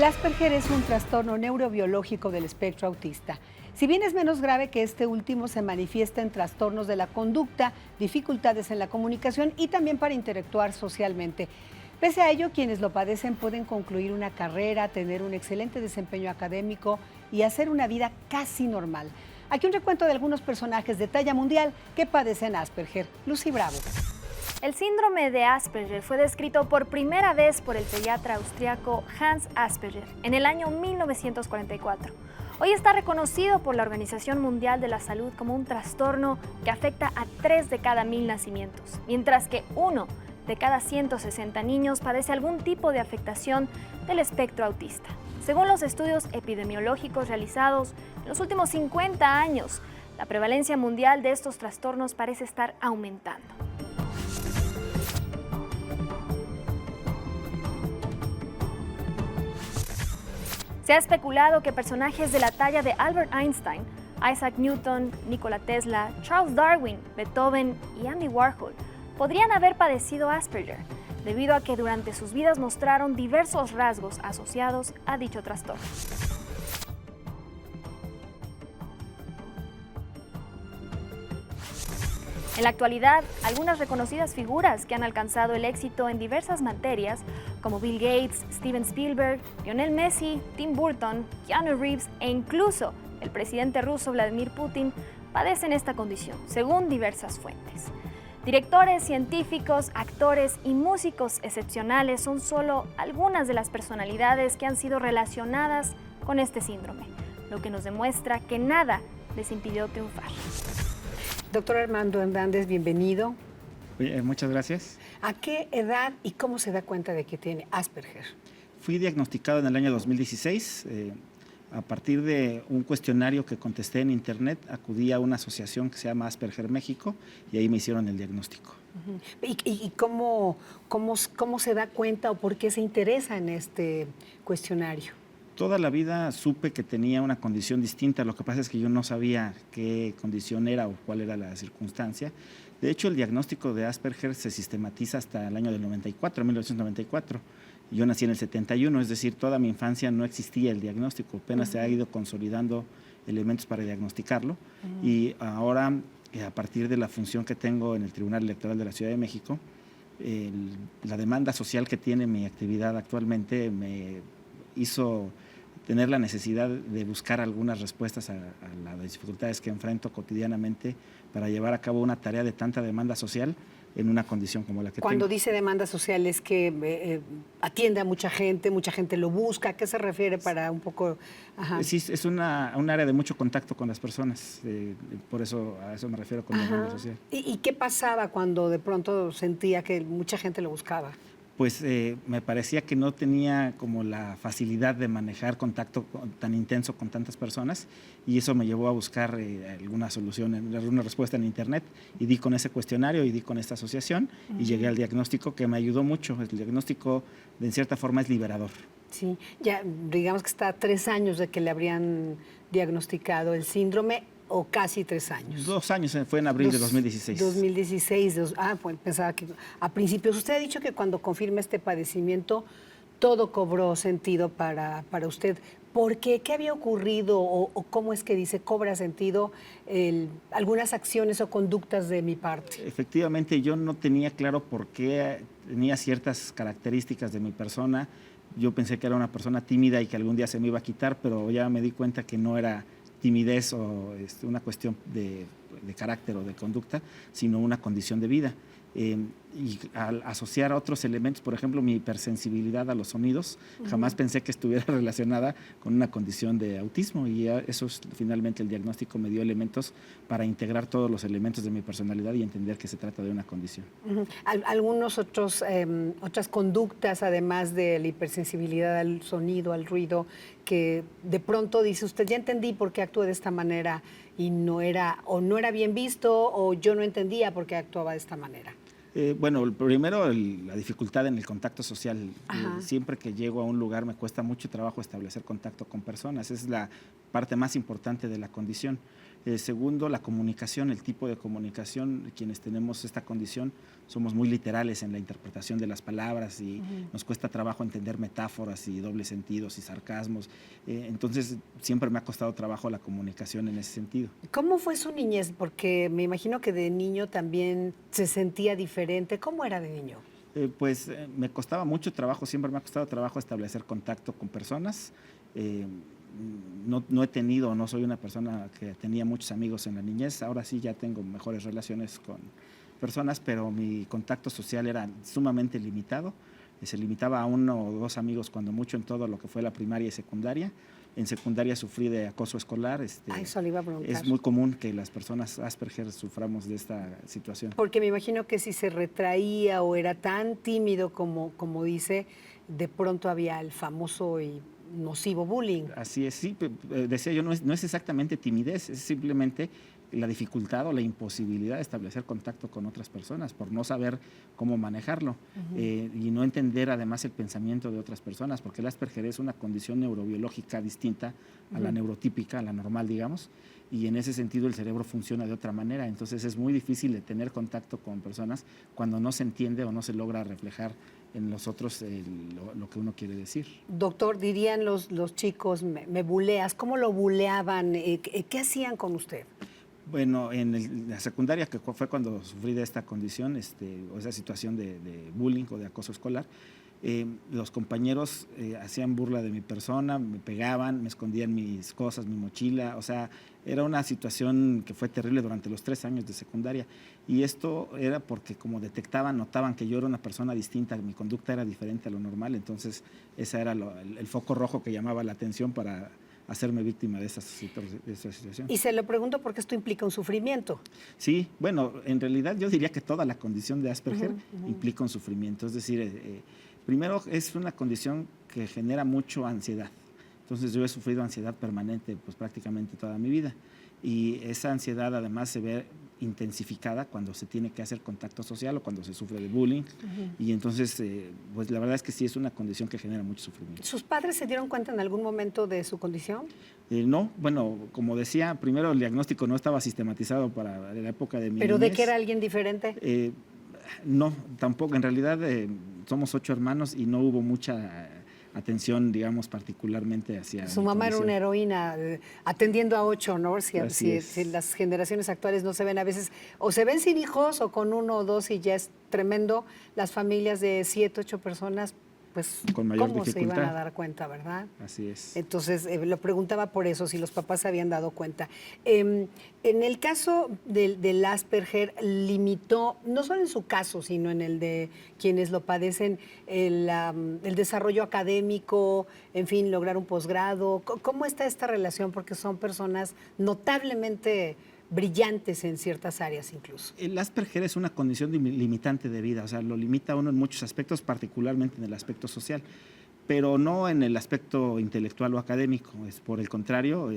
El Asperger es un trastorno neurobiológico del espectro autista. Si bien es menos grave que este último, se manifiesta en trastornos de la conducta, dificultades en la comunicación y también para interactuar socialmente. Pese a ello, quienes lo padecen pueden concluir una carrera, tener un excelente desempeño académico y hacer una vida casi normal. Aquí un recuento de algunos personajes de talla mundial que padecen Asperger. Lucy Bravo. El síndrome de Asperger fue descrito por primera vez por el pediatra austriaco Hans Asperger en el año 1944. Hoy está reconocido por la Organización Mundial de la Salud como un trastorno que afecta a 3 de cada 1000 nacimientos, mientras que 1 de cada 160 niños padece algún tipo de afectación del espectro autista. Según los estudios epidemiológicos realizados en los últimos 50 años, la prevalencia mundial de estos trastornos parece estar aumentando. Se ha especulado que personajes de la talla de Albert Einstein, Isaac Newton, Nikola Tesla, Charles Darwin, Beethoven y Andy Warhol podrían haber padecido Asperger, debido a que durante sus vidas mostraron diversos rasgos asociados a dicho trastorno. En la actualidad, algunas reconocidas figuras que han alcanzado el éxito en diversas materias, como Bill Gates, Steven Spielberg, Lionel Messi, Tim Burton, Keanu Reeves e incluso el presidente ruso Vladimir Putin, padecen esta condición, según diversas fuentes. Directores, científicos, actores y músicos excepcionales son solo algunas de las personalidades que han sido relacionadas con este síndrome, lo que nos demuestra que nada les impidió triunfar. Doctor Armando Hernández, bienvenido. Muchas gracias. ¿A qué edad y cómo se da cuenta de que tiene Asperger? Fui diagnosticado en el año 2016. A partir de un cuestionario que contesté en internet, acudí a una asociación que se llama Asperger México y ahí me hicieron el diagnóstico. ¿Y cómo se da cuenta o por qué se interesa en este cuestionario? Toda la vida supe que tenía una condición distinta, lo que pasa es que yo no sabía qué condición era o cuál era la circunstancia. De hecho, el diagnóstico de Asperger se sistematiza hasta el año del 1994. Yo nací en el 71, es decir, toda mi infancia no existía el diagnóstico, apenas se ha ido consolidando elementos para diagnosticarlo. Y ahora, a partir de la función que tengo en el Tribunal Electoral de la Ciudad de México, la demanda social que tiene mi actividad actualmente me hizo tener la necesidad de buscar algunas respuestas a las dificultades que enfrento cotidianamente para llevar a cabo una tarea de tanta demanda social en una condición como la que tengo. Cuando dice demanda social es que atiende a mucha gente lo busca. ¿A qué se refiere para un poco? Ajá. Sí, es un área de mucho contacto con las personas, por eso a eso me refiero con demanda social. ¿Y qué pasaba cuando de pronto sentía que mucha gente lo buscaba? Pues me parecía que no tenía como la facilidad de manejar contacto tan intenso con tantas personas y eso me llevó a buscar alguna solución, alguna respuesta en internet y di con ese cuestionario y di con esta asociación y llegué al diagnóstico que me ayudó mucho. El diagnóstico de en cierta forma es liberador. Sí, ya digamos que está a 3 años de que le habrían diagnosticado el síndrome. ¿O casi 3 años? 2 años, fue en abril de 2016. 2016, pues pensaba que a principios. Usted ha dicho que cuando confirma este padecimiento, todo cobró sentido para usted. ¿Por qué? ¿Qué había ocurrido o cómo es que dice cobra sentido algunas acciones o conductas de mi parte? Efectivamente, yo no tenía claro por qué tenía ciertas características de mi persona. Yo pensé que era una persona tímida y que algún día se me iba a quitar, pero ya me di cuenta que no era timidez o una cuestión de carácter o de conducta, sino una condición de vida. Y al asociar a otros elementos, por ejemplo, mi hipersensibilidad a los sonidos, jamás pensé que estuviera relacionada con una condición de autismo y eso finalmente el diagnóstico me dio elementos para integrar todos los elementos de mi personalidad y entender que se trata de una condición. Algunos otras conductas, además de la hipersensibilidad al sonido, al ruido, que de pronto dice usted, ya entendí por qué actúa de esta manera y no era bien visto o yo no entendía por qué actuaba de esta manera. Bueno, primero la dificultad en el contacto social. Siempre que llego a un lugar me cuesta mucho trabajo establecer contacto con personas. Es la parte más importante de la condición. Segundo, la comunicación, el tipo de comunicación. Quienes tenemos esta condición somos muy literales en la interpretación de las palabras y nos cuesta trabajo entender metáforas y dobles sentidos y sarcasmos. Entonces, siempre me ha costado trabajo la comunicación en ese sentido. ¿Cómo fue su niñez? Porque me imagino que de niño también se sentía diferente. ¿Cómo era de niño? Me costaba mucho trabajo, siempre me ha costado trabajo establecer contacto con personas. No he tenido, no soy una persona que tenía muchos amigos en la niñez. Ahora sí ya tengo mejores relaciones con personas, pero mi contacto social era sumamente limitado. Se limitaba a 1 o 2 amigos cuando mucho en todo lo que fue la primaria y secundaria. En secundaria sufrí de acoso escolar. Eso le iba a preguntar. Es muy común que las personas Asperger suframos de esta situación. Porque me imagino que si se retraía o era tan tímido como dice, de pronto había el famoso y nocivo bullying. Así es, sí, decía yo, no es exactamente timidez, es simplemente la dificultad o la imposibilidad de establecer contacto con otras personas por no saber cómo manejarlo y no entender además el pensamiento de otras personas, porque el Asperger es una condición neurobiológica distinta a la neurotípica, a la normal, digamos, y en ese sentido el cerebro funciona de otra manera. Entonces es muy difícil de tener contacto con personas cuando no se entiende o no se logra reflejar en los otros lo que uno quiere decir. Doctor, dirían los chicos, me buleas. ¿Cómo lo buleaban? ¿Qué hacían con usted? Bueno, en la secundaria, que fue cuando sufrí de esta condición, o esa situación de bullying o de acoso escolar, los compañeros hacían burla de mi persona, me pegaban, me escondían mis cosas, mi mochila. O sea, era una situación que fue terrible durante los 3 años de secundaria. Y esto era porque como detectaban, notaban que yo era una persona distinta, mi conducta era diferente a lo normal. Entonces, ese era el foco rojo que llamaba la atención para hacerme víctima de esa situación. Y se lo pregunto porque esto implica un sufrimiento. Sí, bueno, en realidad yo diría que toda la condición de Asperger implica un sufrimiento. Es decir, primero es una condición que genera mucho ansiedad. Entonces yo he sufrido ansiedad permanente pues prácticamente toda mi vida. Y esa ansiedad además se ve intensificada cuando se tiene que hacer contacto social o cuando se sufre de bullying. Y entonces, pues la verdad es que sí es una condición que genera mucho sufrimiento. ¿Sus padres se dieron cuenta en algún momento de su condición? No, bueno, como decía, primero el diagnóstico no estaba sistematizado para la época de mi ¿Pero niñez. de que era alguien diferente? No, tampoco. En realidad somos 8 hermanos y no hubo mucha atención, digamos, particularmente hacia... Su mamá era una heroína, atendiendo a 8, ¿no? Si las generaciones actuales no se ven a veces, o se ven sin hijos o con 1 o 2 y ya es tremendo. Las familias de 7, 8 personas, pues, con mayor ¿cómo dificultad se iban a dar cuenta, verdad? Así es. Entonces, lo preguntaba por eso, si los papás se habían dado cuenta. En el caso del Asperger, limitó, no solo en su caso, sino en el de quienes lo padecen, el desarrollo académico, en fin, lograr un posgrado. ¿Cómo está esta relación? Porque son personas notablemente brillantes en ciertas áreas incluso. El Asperger es una condición limitante de vida, o sea, lo limita a uno en muchos aspectos, particularmente en el aspecto social, pero no en el aspecto intelectual o académico. Por el contrario,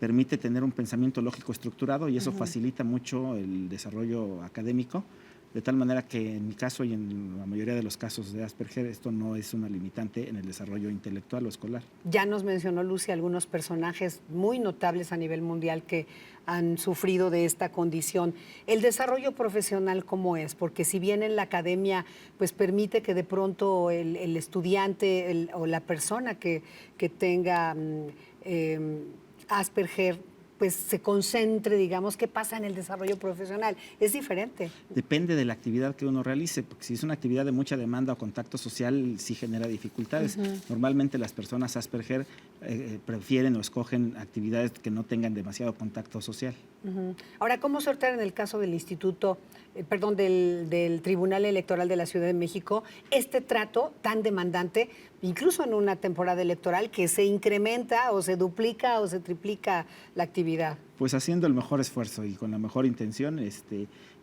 permite tener un pensamiento lógico estructurado y eso facilita mucho el desarrollo académico, de tal manera que en mi caso y en la mayoría de los casos de Asperger esto no es una limitante en el desarrollo intelectual o escolar. Ya nos mencionó Lucy algunos personajes muy notables a nivel mundial que han sufrido de esta condición. ¿El desarrollo profesional cómo es? Porque si bien en la academia pues permite que de pronto el estudiante o la persona que tenga Asperger pues se concentre, digamos, ¿qué pasa en el desarrollo profesional? Es diferente. Depende de la actividad que uno realice, porque si es una actividad de mucha demanda o contacto social, sí genera dificultades. Normalmente las personas Asperger prefieren o escogen actividades que no tengan demasiado contacto social. Ahora, ¿cómo sortear en el caso del del Tribunal Electoral de la Ciudad de México este trato tan demandante, incluso en una temporada electoral que se incrementa o se duplica o se triplica la actividad? Pues haciendo el mejor esfuerzo y con la mejor intención,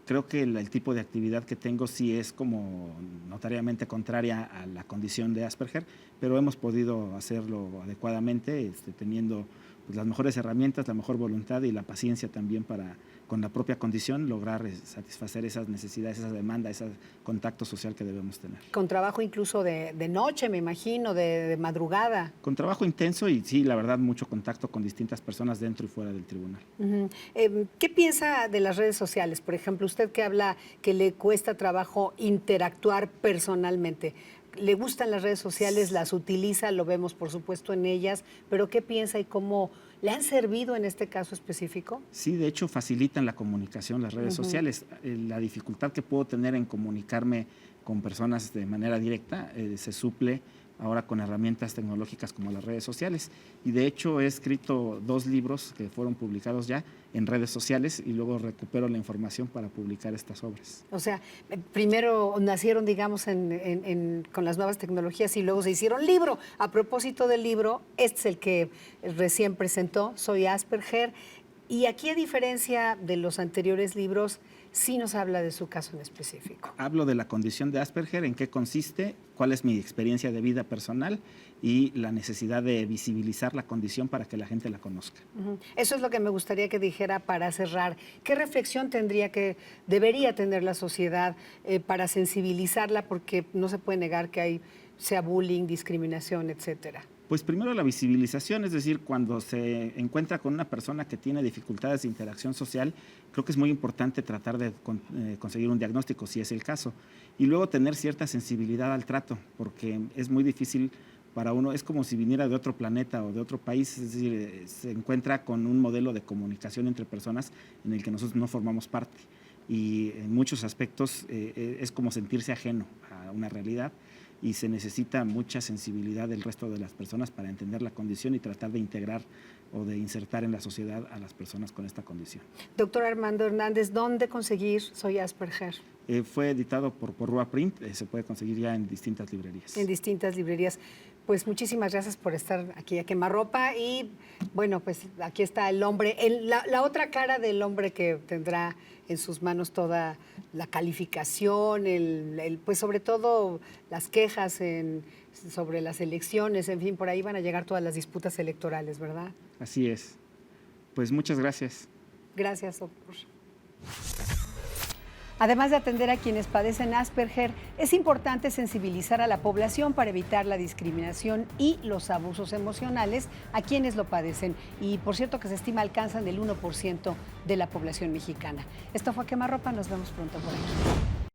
creo que el tipo de actividad que tengo sí es como notariamente contraria a la condición de Asperger, pero hemos podido hacerlo adecuadamente, teniendo pues, las mejores herramientas, la mejor voluntad y la paciencia también para, con la propia condición, lograr satisfacer esas necesidades, esa demanda, ese contacto social que debemos tener. Con trabajo incluso de noche, me imagino, de madrugada. Con trabajo intenso y sí, la verdad, mucho contacto con distintas personas dentro y fuera del tribunal. ¿Qué piensa de las redes sociales? Por ejemplo, usted que habla que le cuesta trabajo interactuar personalmente. ¿Le gustan las redes sociales? ¿Las utiliza? Lo vemos, por supuesto, en ellas. ¿Pero qué piensa y cómo le han servido en este caso específico? Sí, de hecho, facilitan la comunicación las redes sociales. La dificultad que puedo tener en comunicarme con personas de manera directa se suple ahora con herramientas tecnológicas como las redes sociales. Y de hecho he escrito 2 libros que fueron publicados ya en redes sociales y luego recupero la información para publicar estas obras. O sea, primero nacieron, digamos, con las nuevas tecnologías y luego se hicieron libro. A propósito del libro, este es el que recién presentó, Soy Asperger. Y aquí, a diferencia de los anteriores libros, sí nos habla de su caso en específico. Hablo de la condición de Asperger, en qué consiste, cuál es mi experiencia de vida personal y la necesidad de visibilizar la condición para que la gente la conozca. Eso es lo que me gustaría que dijera para cerrar. ¿Qué reflexión debería tener la sociedad para sensibilizarla? Porque no se puede negar que sea bullying, discriminación, etcétera. Pues primero la visibilización, es decir, cuando se encuentra con una persona que tiene dificultades de interacción social, creo que es muy importante tratar de conseguir un diagnóstico, si es el caso, y luego tener cierta sensibilidad al trato, porque es muy difícil para uno, es como si viniera de otro planeta o de otro país, es decir, se encuentra con un modelo de comunicación entre personas en el que nosotros no formamos parte, y en muchos aspectos es como sentirse ajeno a una realidad, y se necesita mucha sensibilidad del resto de las personas para entender la condición y tratar de integrar o de insertar en la sociedad a las personas con esta condición. Doctor Armando Hernández, ¿dónde conseguir Soy Asperger? Fue editado por Porrúa Print, se puede conseguir ya en distintas librerías. En distintas librerías. Pues muchísimas gracias por estar aquí a quemarropa y bueno, pues aquí está el hombre, la otra cara del hombre que tendrá en sus manos toda la calificación, pues sobre todo las quejas sobre las elecciones, en fin, por ahí van a llegar todas las disputas electorales, ¿verdad? Así es. Pues muchas gracias. Gracias, doctor. Además de atender a quienes padecen Asperger, es importante sensibilizar a la población para evitar la discriminación y los abusos emocionales a quienes lo padecen. Y por cierto que se estima alcanzan el 1% de la población mexicana. Esto fue A Quemarropa, nos vemos pronto por aquí.